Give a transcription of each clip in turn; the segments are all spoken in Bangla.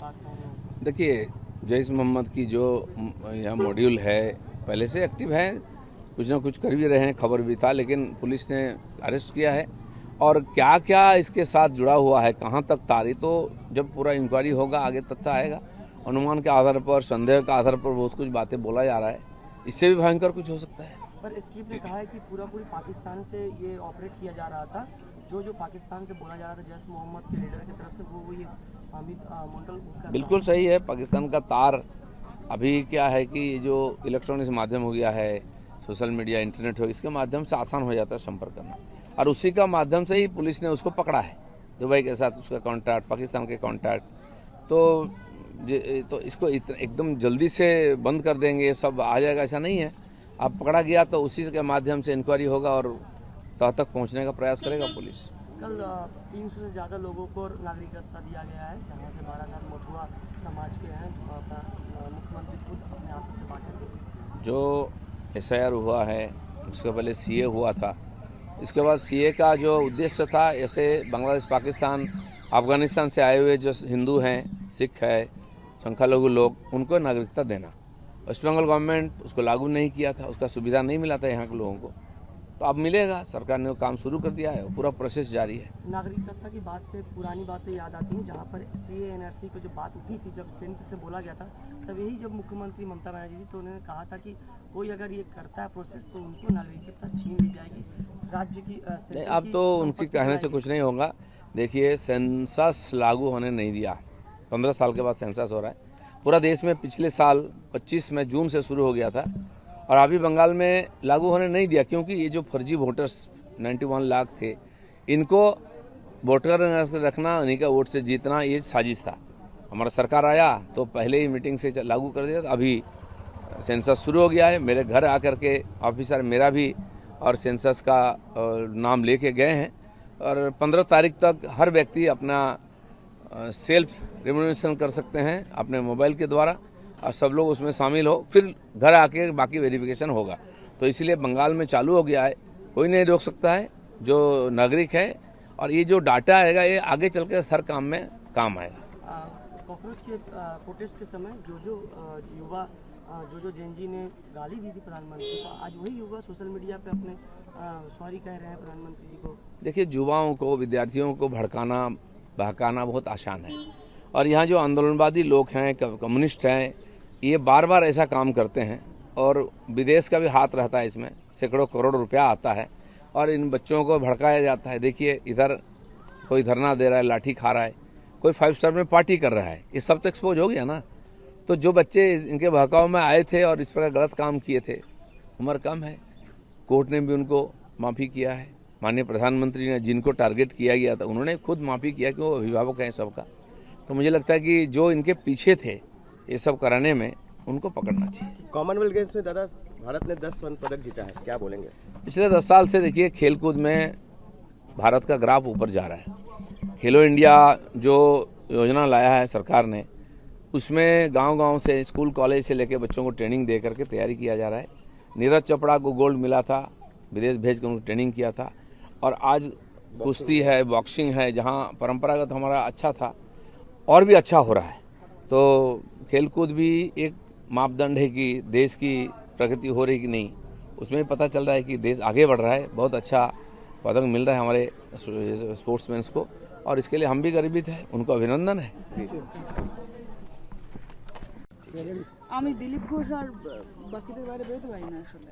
बात कह रहे हैं? देखिए, जैश मोहम्मद की जो यहाँ मॉड्यूल है पहले से एक्टिव है, कुछ ना कुछ कर भी रहे हैं, खबर भी था, लेकिन पुलिस ने अरेस्ट किया है। और क्या क्या इसके साथ जुड़ा हुआ है, कहाँ तक तारी, तो जब पूरा इंक्वायरी होगा आगे तथ्य आएगा। अनुमान के आधार पर, संदेह के आधार पर बहुत कुछ बातें बोला जा रहा है, इससे भी भयंकर कुछ हो सकता है। पर एसटीएफ ने कहा है कि पूरी पाकिस्तान से ये ऑपरेट किया जा रहा था, जो पाकिस्तान से बोला जा रहा था जैश मोहम्मद के लीडर की तरफ से, वो ये हामिद मुंटल। बिल्कुल सही है। पाकिस्तान का तार अभी क्या है कि जो इलेक्ट्रॉनिक्स माध्यम हो गया है, सोशल मीडिया, इंटरनेट हो, इसके माध्यम से आसान हो जाता है संपर्क करना, और उसी का माध्यम से ही पुलिस ने उसको पकड़ा है। दुबई के साथ उसका कॉन्टैक्ट, पाकिस्तान के कॉन्टैक्ट, तो इसको एकदम जल्दी से बंद कर देंगे, ये सब आ जाएगा, ऐसा नहीं है। अब पकड़ा गया तो उसी के माध्यम से इंक्वायरी होगा और तह तक पहुंचने का प्रयास करेगा पुलिस। कल 300 से ज़्यादा लोगों को नागरिकता दिया गया है, जहाँ से 12,000 मथुरा समाज के हैं। मुख्यमंत्री खुद अपने हाथों से बांटेंगे। जो SIR हुआ है, उसके पहले CA हुआ था, इसके बाद CA का जो उद्देश्य था, ऐसे बांग्लादेश, पाकिस्तान, अफगानिस्तान से आए हुए जो हिंदू हैं, सिख है, संख्यालघु लोग, उनको नागरिकता देना। वेस्ट बंगाल गवर्नमेंट उसको लागू नहीं किया था, उसका सुविधा नहीं मिला था यहाँ के लोगों को, तो अब मिलेगा। सरकार ने वो काम शुरू कर दिया है, पूरा प्रोसेस जारी है। नागरिकता की बात से पुरानी बातें याद आती हैं, जहाँ पर CA NRC की जो बात उठी थी, जब केंद्र से बोला गया था, तब यही जब मुख्यमंत्री ममता बनर्जी थी, तो उन्होंने कहा था कि कोई अगर ये करता है प्रोसेस तो उनको नागरिकता छीन ली जाएगी, राज्य की। नहीं, अब तो उनके कहने से कुछ नहीं होगा। देखिए, सेंसस लागू होने नहीं दिया, 15 साल के बाद सेंसस हो रहा है पूरा देश में। पिछले साल 25 में जून से शुरू हो गया था, और अभी बंगाल में लागू होने नहीं दिया, क्योंकि ये जो फर्जी वोटर्स 91 लाख थे, इनको वोटर रखना, उन्हीं का वोट से जीतना, ये साजिश था। हमारा सरकार आया तो पहले ही मीटिंग से लागू कर दिया। अभी सेंसस शुरू हो गया है, मेरे घर आकर के ऑफिसर मेरा भी और सेंसस का नाम लेके गए हैं, और 15 तारीख तक हर व्यक्ति अपना सेल्फ रिन्यूएशन कर सकते हैं अपने मोबाइल के द्वारा, और सब लोग उसमें शामिल हो, फिर घर आके बाकी वेरिफिकेशन होगा। तो इसलिए बंगाल में चालू हो गया है, कोई नहीं रोक सकता है जो नागरिक है। और ये जो डाटा आएगा, ये आगे चल के हर काम में काम आएगा। कॉकरोच के प्रोटेस्ट के समय जो युवा जो जेनजी ने गाली दी थी प्रधानमंत्री को, आज वही युवा सोशल मीडिया पे अपने सॉरी कह रहे हैं प्रधानमंत्री जी को। देखिए, युवाओं को, विद्यार्थियों को भड़काना, बहकाना बहुत आसान है, और यहाँ जो आंदोलनवादी लोग हैं, कम्युनिस्ट हैं, ये बार बार ऐसा काम करते हैं, और विदेश का भी हाथ रहता है इसमें, सैकड़ों करोड़ रुपया आता है, और इन बच्चों को भड़काया जाता है। देखिए, इधर कोई धरना दे रहा है, लाठी खा रहा है, कोई 5 स्टार में पार्टी कर रहा है, ये सब तो एक्सपोज हो गया ना। तो जो बच्चे इनके बहकाव में आए थे और इस प्रकार गलत काम किए थे, उम्र कम है, कोर्ट ने भी उनको माफ़ी किया है। माननीय प्रधानमंत्री ने, जिनको टारगेट किया गया था, उन्होंने खुद माफ़ी किया कि वो अभिभावक हैं सबका। तो मुझे लगता है कि जो इनके पीछे थे ये सब कराने में, उनको पकड़ना चाहिए। कॉमनवेल्थ गेम्स में दादा भारत ने 10 स्वर्ण पदक जीता है, क्या बोलेंगे? पिछले 10 साल से देखिए, खेलकूद में भारत का ग्राफ ऊपर जा रहा है। खेलो इंडिया जो योजना लाया है सरकार ने, उसमें गांव-गांव से, स्कूल कॉलेज से लेकर बच्चों को ट्रेनिंग दे करके तैयारी किया जा रहा है। नीरज चोपड़ा को गोल्ड मिला था, विदेश भेज कर उनको ट्रेनिंग किया था, और आज कुश्ती है, बॉक्सिंग है, जहां परंपरागत हमारा अच्छा था, और भी अच्छा हो रहा है। तो खेलकूद भी एक मापदंड है कि देश की प्रगति हो रही कि नहीं, उसमें पता चल रहा है कि देश आगे बढ़ रहा है। बहुत अच्छा पदक मिल रहा है हमारे स्पोर्ट्समैन्स को, और इसके लिए हम भी गर्वित हैं, उनको अभिनंदन है। আমি দিলীপ ঘোষ আর বাকিদের বাইরে বেরোতে পারি না আসলে।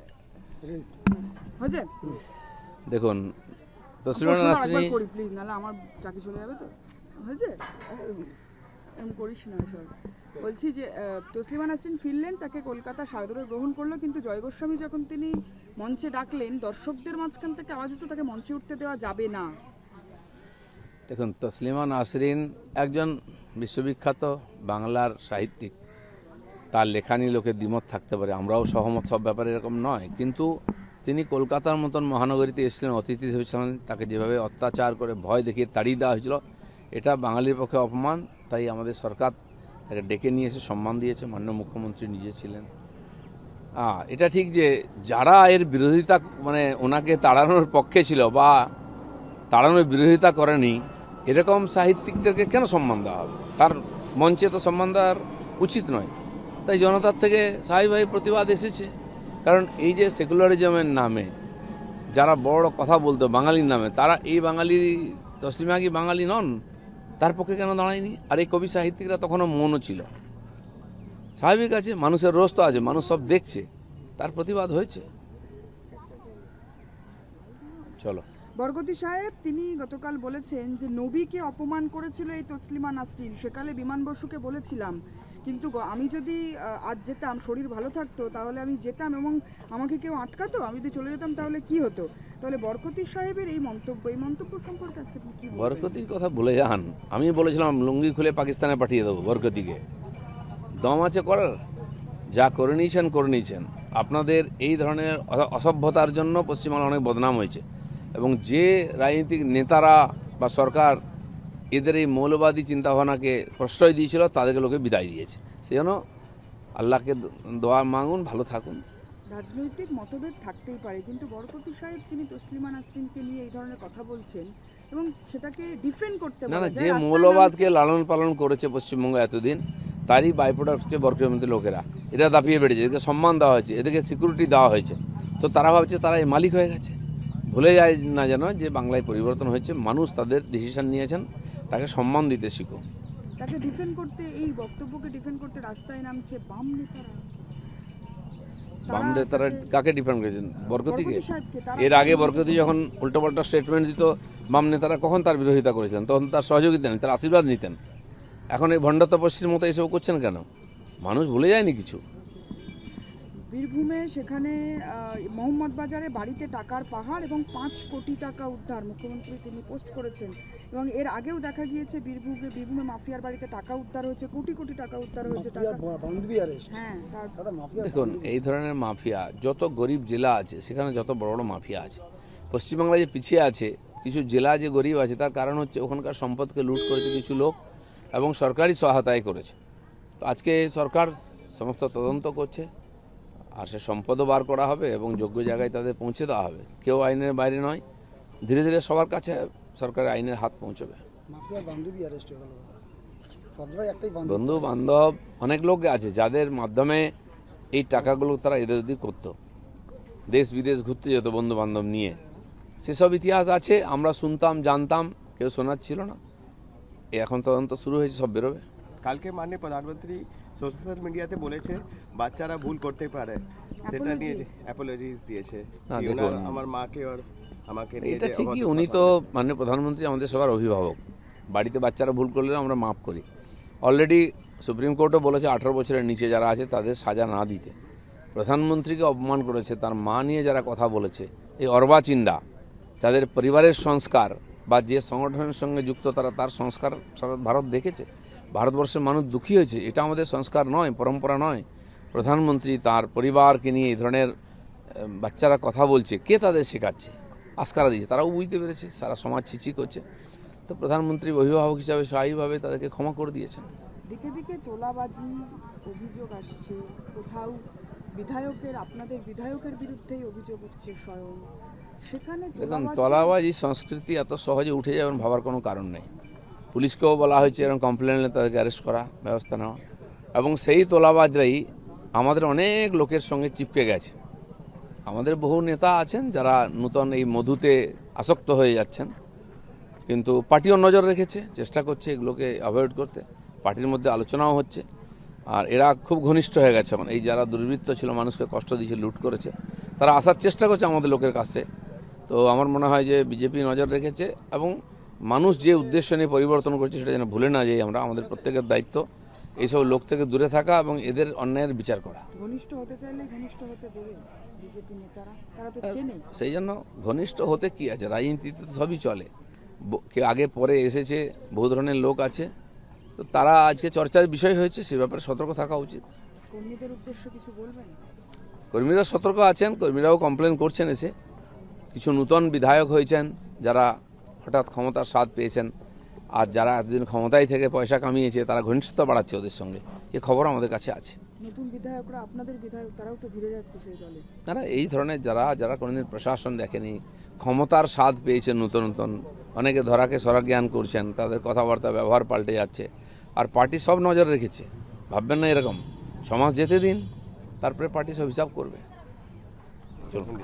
হয়েছে? দেখুন, তসলিমা নাসরিন, করি প্লিজ, নাহলে আমার চাকরি চলে যাবে তো। হয়েছে? এমন করিস না আসলে। বলছি যে তসলিমা নাসরিন ফিরলেন, তাকে কলকাতা সাদরে গ্রহণ করলো, কিন্তু জয় গোস্বামী যখন তিনি মঞ্চে ডাকলেন, দর্শকদের মাঝখান থেকে আওয়াজ উঠলো তাকে মঞ্চে উঠতে দেওয়া যাবে না। দেখুন, তসলিমা নাসরিন একজন বিশ্ববিখ্যাত বাংলার সাহিত্যিক, তার লেখা নিয়ে লোকের দ্বিমত থাকতে পারে, আমরাও সহমত সব ব্যাপারে এরকম নয়, কিন্তু তিনি কলকাতার মতন মহানগরীতে এসেছিলেন, অতিথি হিসেবে, তাকে যেভাবে অত্যাচার করে ভয় দেখিয়ে তাড়িয়ে দেওয়া হয়েছিল, এটা বাঙালির পক্ষে অপমান। তাই আমাদের সরকার তাকে ডেকে নিয়ে এসে সম্মান দিয়েছে, মাননীয় মুখ্যমন্ত্রী নিজে ছিলেন। এটা ঠিক যে যারা এর বিরোধিতা, মানে ওনাকে তাড়ানোর পক্ষে ছিল বা তাড়ানোর বিরোধিতা করেনি, এরকম সাহিত্যিকদেরকে কেন সম্মান দেওয়া হবে? তার মঞ্চে তো সম্মান দেওয়ার উচিত নয়। তাই জনতার থেকে স্বাভাবিকভাবে প্রতিবাদ এসেছে। কারণ এই যে সেকুলারিজমের নামে যারা বড় কথা বলতো বাঙালির নামে, তারা এই বাঙালি তসলিমা কি বাঙালি নন? তার পক্ষে কেন দাঁড়ায়নি? আর এই কবি সাহিত্যিকরা তখনও মৌন ছিল। স্বাভাবিক আছে, মানুষের রোষ তো আছে, মানুষ সব দেখছে, তার প্রতিবাদ হয়েছে। চলো। বরকতি সাহেব তিনি গতকাল বলেছেন যে নবীকে অপমান করেছিল এই তসলিমা নাসরিন, সেকালে বিমান বসুকে বলেছিলাম, কিন্তু আমি যদি আজ যেতাম, শরীর ভালো থাকতো, তাহলে আমি যেতাম এবং আমাকে কেউ আটকাতো, আমি যদি চলে যেতাম তাহলে কি হতো? তাহলে বরকতি সাহেবের এই মন্তব্য সম্পর্কে আজকে আপনি কি বলবেন? বরকতির কথা ভুলে যান। আমি বলেছিলাম লুঙ্গি খুলে পাকিস্তানে পাঠিয়ে দেবো বরকতিকে। দম আছে করার? যা করে নিয়েছেন। আপনাদের এই ধরনের অসভ্যতার জন্য পশ্চিমবাংলা অনেক বদনাম হয়েছে, এবং যে রাজনৈতিক নেতারা বা সরকার এদের এই মৌলবাদী চিন্তাভাবনাকে প্রশ্রয় দিয়েছিল তাদেরকে লোকে বিদায় দিয়েছে। সেজন্য আল্লাহকে দোয়া মাঙ্গুন, ভালো থাকুন। রাজনৈতিক মতভেদ থাকতেই পারে, কিন্তু বরকতি সাহেব তিনি তসলিমা নাসরিনকে নিয়ে এই ধরনের কথা বলছেন এবং সেটাকে ডিফেন্ড করতে না, বলে যে মৌলবাদকে লালন পালন করেছে পশ্চিমবঙ্গ এতদিন, তারই বাইপ্রোডাক্ট হচ্ছে বরকতি লোকেরা। এরা দাপিয়ে বেড়েছে, এদেরকে সম্মান দেওয়া হয়েছে, এদেরকে সিকিউরিটি দেওয়া হয়েছে, তো তারা ভাবছে তারা এই মালিক হয়ে গেছে। ভুলে যায় না যেন যে বাংলায় পরিবর্তন হয়েছে, মানুষ তাদের ডিসিশন নিয়েছেন, তাকে সম্মান দিতে শিখো। তাকে ডিফেন্ড করতে, এই বক্তব্যকে ডিফেন্ড করতে রাস্তায় নামছে বাম নেতারা। বাম নেতারা কাকে ডিফেন্ড করেছেন? বরকতিকে। বরকতি সাহেবকে তারা এর আগে বরকতি যখন উল্টোপাল্টা স্টেটমেন্ট দিত, বাম নেতারা কখন তার বিরোধিতা করেছেন? তখন তার সহযোগিতা নিতেন, তার আশীর্বাদ নিতেন। এখন এই ভণ্ড তপস্বীর মতো এসব করছেন কেন? মানুষ ভুলে যায়নি কিছু। বীরভূমে সেখানে মোহাম্মদ বাজারে বাড়িতে টাকার পাহাড় এবং 5 কোটি টাকা উদ্ধার, মুখ্যমন্ত্রী তিনি পোস্ট করেছেন। এবং এর আগেও দেখা গিয়েছে বীরভূমে মাফিয়ার বাড়িতে টাকা উদ্ধার হয়েছে, কোটি কোটি টাকা উদ্ধার হয়েছে। হ্যাঁ, দেখুন, এই ধরনের মাফিয়া যত গরিব জেলা আছে সেখানে যত বড় বড় মাফিয়া আছে। পশ্চিমবাংলা যে পিছিয়ে আছে, কিছু জেলা যে গরিব আছে, তার কারণ হচ্ছে ওখানকার সম্পদকে লুট করেছে কিছু লোক এবং সরকারি সহায়তায় করেছে। তো আজকে সরকার সমস্ত তদন্ত করছে, আর সে সম্পদও বার করা হবে এবং যোগ্য জায়গায় তাদের পৌঁছে দেওয়া হবে। কেউ আইনের বাইরে নয়, ধীরে ধীরে সবার কাছে সরকারের আইনের হাত পৌঁছবে। বন্ধু বান্ধব অনেক লোক আছে যাদের মাধ্যমে এই টাকাগুলো তারা এদের ওদিক করতো, দেশ বিদেশ ঘুরতে যেত বন্ধু বান্ধব নিয়ে। সেসব ইতিহাস আছে, আমরা শুনতাম, জানতাম, কেউ শোনাচ্ছিল না। এখন তদন্ত শুরু হয়েছে, সব বেরোবে। কালকে মাননীয় প্রধানমন্ত্রী সোশ্যাল মিডিয়াতে বলেছে বাচ্চারা ভুল করতে পারে, সেটা নিয়ে অ্যাপোলজিস দিয়েছে। আমার মাকে আর আমাকে নিয়ে এটা ঠিকই, উনি তো মাননীয় প্রধানমন্ত্রী আমাদের সবার অভিভাবক। বাড়িতে বাচ্চারা ভুল করলে আমরা মাফ করি। অলরেডি সুপ্রিম কোর্টও বলেছে 18 বছরের নিচে যারা আছে তাদের সাজা না দিতে। প্রধানমন্ত্রীকে অপমান করেছে, তার মা নিয়ে যারা কথা বলেছে, এই অর্বাচিন্ডা, যাদের পরিবারের সংস্কার বা যে সংগঠনের সঙ্গে যুক্ত তারা, তার সংস্কার সারা ভারত দেখেছে। ভারতবর্ষের মানুষ দুঃখী হয়েছে। এটা আমাদের সংস্কার নয়, পরম্পরা নয়। প্রধানমন্ত্রী তার পরিবারকে নিয়ে এই ধরনের বাচ্চারা কথা বলছে, কে তাদের শেখাচ্ছে, আস্কারা দিয়েছে, তারাও বুঝতে পেরেছে, সারা সমাজ ছিচি করছে। তো প্রধানমন্ত্রী অভিভাবক হিসাবে স্বাভাবিকভাবে তাদেরকে ক্ষমা করে দিয়েছেন। দিকে দিকে তোলাবাজি অভিযোগ আসছে, কোথাও আপনাদের বিধায়কের বিরুদ্ধেই অভিযোগ উঠছে স্বয়ং। সেখানে দেখুন, তোলাবাজি সংস্কৃতি এত সহজে উঠে যাবেন ভাবার কোনো কারণ নেই। পুলিশকেও বলা হয়েছে এরকম কমপ্লেন এলে তাদেরকে অ্যারেস্ট করা, ব্যবস্থা নেওয়া, এবং সেই তোলাবাজরাই আমাদের অনেক লোকের সঙ্গে চিপকে গেছে। আমাদের বহু নেতা আছেন যারা নূতন এই মধুতে আসক্ত হয়ে যাচ্ছেন, কিন্তু পার্টিও নজর রেখেছে, চেষ্টা করছে এগুলোকে অ্যাভয়েড করতে। পার্টির মধ্যে আলোচনাও হচ্ছে, আর এরা খুব ঘনিষ্ঠ হয়ে গেছে। এখন এই যারা দুর্বৃত্ত ছিল, মানুষকে কষ্ট দিয়েছে, লুট করেছে, তারা আসার চেষ্টা করছে আমাদের লোকের কাছে। তো আমার মনে হয় যে বিজেপি নজর রেখেছে, এবং মানুষ যে উদ্দেশ্য নিয়ে পরিবর্তন করছে সেটা যেন ভুলে না যাই আমরা। আমাদের প্রত্যেকের দায়িত্ব এইসব লোক থেকে দূরে থাকা এবং এদের অন্যায়ের বিচার করা। ঘনিষ্ঠ হতে চাইলে ঘনিষ্ঠ হতে দেবে বিজেপি নেতারা, তারা তো চেনে। সেই জন্য ঘনিষ্ঠ হতে কি আছে, রাজনীতিতে তো সবই চলে। কেউ আগে পরে এসেছে, বহু ধরনের লোক আছে, তো তারা আজকে চর্চার বিষয় হয়েছে, সে ব্যাপারে সতর্ক থাকা উচিত। কর্মীদের উদ্দেশ্যে কিছু বলবেন? কর্মীরা সতর্ক আছেন, কর্মীরাও কমপ্লেন করছেন এসে। কিছু নূতন বিধায়ক হয়েছেন যারা হঠাৎ ক্ষমতার স্বাদ পেয়েছেন, আর যারা এতদিন ক্ষমতায় থেকে পয়সা কামিয়েছে তারা ঘনিষ্ঠতা বাড়াচ্ছে ওদের সঙ্গে, এ খবর আমাদের কাছে আছে। নতুন বিধায়করা, আপনাদের বিধায়ক, তারাও তো ঘুরে যাচ্ছে সেই দলে। তারা এই ধরনের যারা কোনোদিন প্রশাসন দেখেনি, ক্ষমতার স্বাদ পেয়েছেন নতুন নতুন, অনেকে ধরাকে সরা জ্ঞান করছেন, তাদের কথাবার্তা ব্যবহার পাল্টে যাচ্ছে। আর পার্টি সব নজরে রেখেছে, ভাববেন না এরকম 6 মাস যেতে দিন, তারপরে পার্টি সব হিসাব করবে। চলুন।